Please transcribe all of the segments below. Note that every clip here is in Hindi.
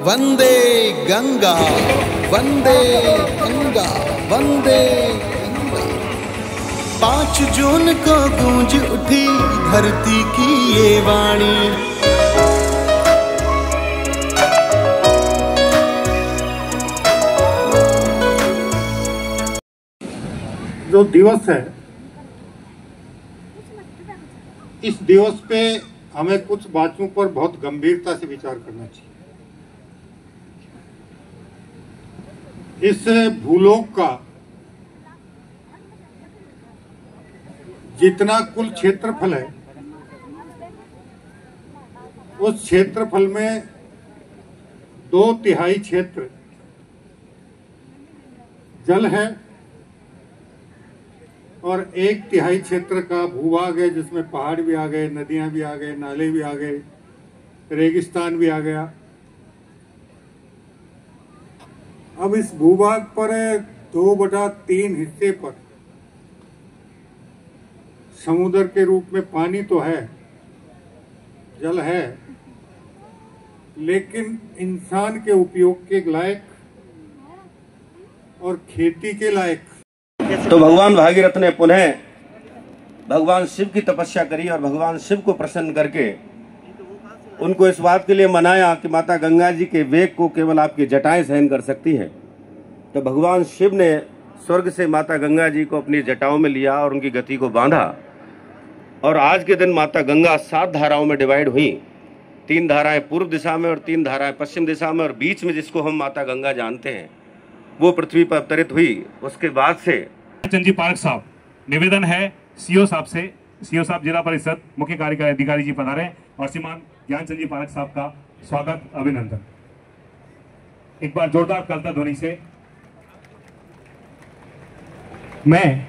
वंदे गंगा वंदे गंगा वंदे गंगा। 5 जून को गूंज उठी धरती की ये वाणी। जो दिवस है, इस दिवस पे हमें कुछ बातों पर बहुत गंभीरता से विचार करना चाहिए। इस भूलोक का जितना कुल क्षेत्रफल है, उस क्षेत्रफल में 2/3 क्षेत्र जल है और 1/3 क्षेत्र का भूभाग है, जिसमें पहाड़ भी आ गए, नदियां भी आ गए, नाले भी आ गए, रेगिस्तान भी आ गया। अब इस भूभाग पर 2/3 हिस्से पर समुद्र के रूप में पानी तो है, जल है, लेकिन इंसान के उपयोग के लायक और खेती के लायक। तो भगवान भागीरथ ने पुनः भगवान शिव की तपस्या करी और भगवान शिव को प्रसन्न करके उनको इस बात के लिए मनाया कि माता गंगा जी के वेग को केवल आपकी जटाएं सहन कर सकती है। तो भगवान शिव ने स्वर्ग से माता गंगा जी को अपनी जटाओं में लिया और उनकी गति को बांधा। और आज के दिन माता गंगा 7 धाराओं में डिवाइड हुई। 3 धाराएं पूर्व दिशा में और 3 धाराएं पश्चिम दिशा में, और बीच में जिसको हम माता गंगा जानते हैं वो पृथ्वी पर अवतरित हुई। उसके बाद से ज्ञानचंद जी पारख साहब, निवेदन है सीओ साहब से। सीओ साहब जिला परिषद मुख्य कार्यकारी अधिकारी जी पधारे और श्रीमान ज्ञानचंद जी पारख साहब का स्वागत अभिनंदन। एक बार जोरदार करता ध्वनि से मैं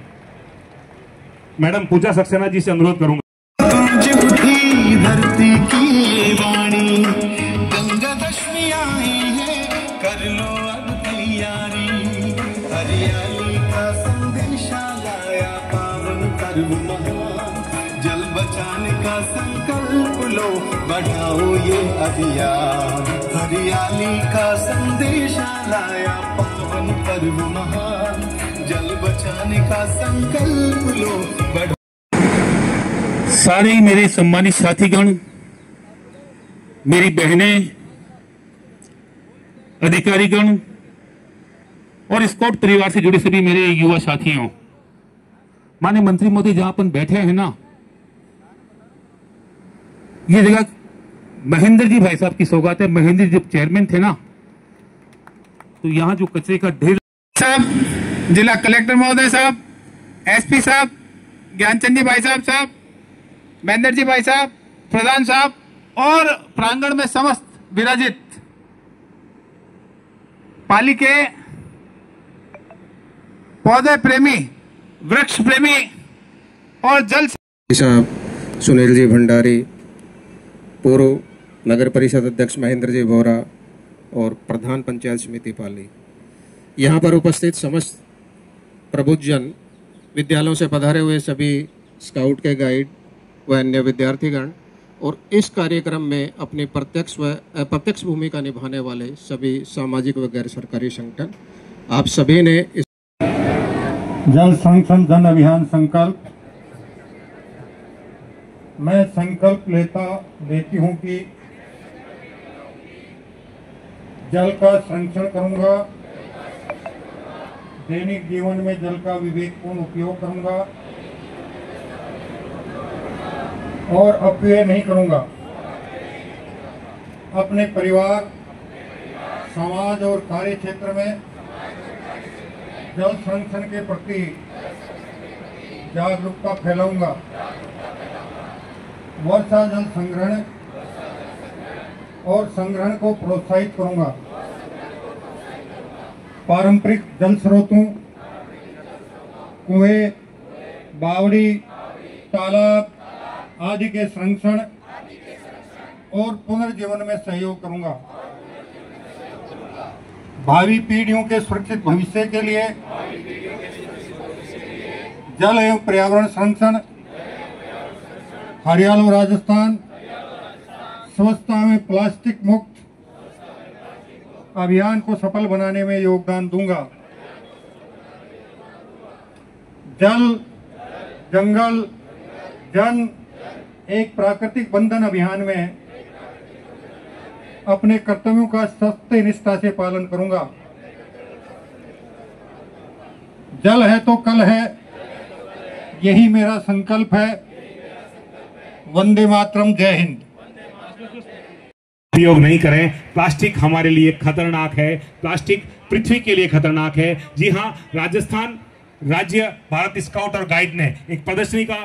मैडम पूजा सक्सेना जी से अनुरोध करूंगा। धरती की वाणी, गंगा दशमी आई है, कर लो अब तैयारी। हरियाली का संदेशा लाया पावन पर्व महान, जल बचाने का संकल्प लो, बढ़ाओ ये अभियान। हरियाली का संदेशा लाया पावन पर्व महान, जल बचाने का संकल्प लो, बढ़ाओ। सारे मेरे सम्मानित साथीगण, मेरी बहनें, अधिकारीगण और स्काउट परिवार से जुड़े सभी मेरे युवा साथियों, माननीय मंत्री मोदी जहां अपन बैठे हैं ना, ये जगह महेंद्र जी भाई साहब की सौगात है। महेंद्र जी जब चेयरमैन थे ना, तो यहाँ जो कचरे का ढेर साहब, जिला कलेक्टर महोदय साहब, एसपी साहब, ज्ञानचंद जी भाई साहब, महेंद्र जी भाई साहब, प्रधान साहब और प्रांगण में समस्त विराजित पाली के पौधे प्रेमी, वृक्ष प्रेमी और जल साहब, सुनील जी भंडारी, पूर्व नगर परिषद अध्यक्ष महेंद्र जी बोरा और प्रधान पंचायत समिति पाली, यहाँ पर उपस्थित समस्त प्रबुद्धजन, विद्यालयों से पधारे हुए सभी स्काउट के गाइड व अन्य विद्यार्थीगण और इस कार्यक्रम में अपनी प्रत्यक्ष व अप्रत्यक्ष भूमिका निभाने वाले सभी सामाजिक व गैर सरकारी संगठन, आप सभी ने इस जल संरक्षण जन अभियान संकल्प, मैं संकल्प लेती हूं कि जल का संरक्षण करूंगा, दैनिक जीवन में जल का विवेकपूर्ण उपयोग करूंगा और अपव्यय नहीं करूंगा। अपने परिवार, समाज और कार्य क्षेत्र में जल संरक्षण के प्रति जागरूकता फैलाऊंगा। वर्षा जल संग्रहण और संग्रहण को प्रोत्साहित करूंगा। पारंपरिक जल स्रोतों, कुएं, बावड़ी, तालाब आदि के संरक्षण और पुनर्जीवन में सहयोग करूंगा। भावी पीढ़ियों के सुरक्षित भविष्य के लिए जल एवं पर्यावरण संरक्षण, हरियाणा राजस्थान, स्वच्छता में प्लास्टिक मुक्त अभियान को सफल बनाने में योगदान दूंगा। जल, जंगल, जन एक प्राकृतिक बंधन अभियान में अपने कर्तव्यों का सत्य निष्ठा से पालन करूंगा। जल है तो कल है, यही मेरा संकल्प है। वंदे मातरम, जय हिंद। उपयोग नहीं करें। प्लास्टिक हमारे लिए खतरनाक है, प्लास्टिक पृथ्वी के लिए खतरनाक है। जी हाँ, राजस्थान राज्य भारत स्काउट और गाइड ने एक प्रदर्शनी का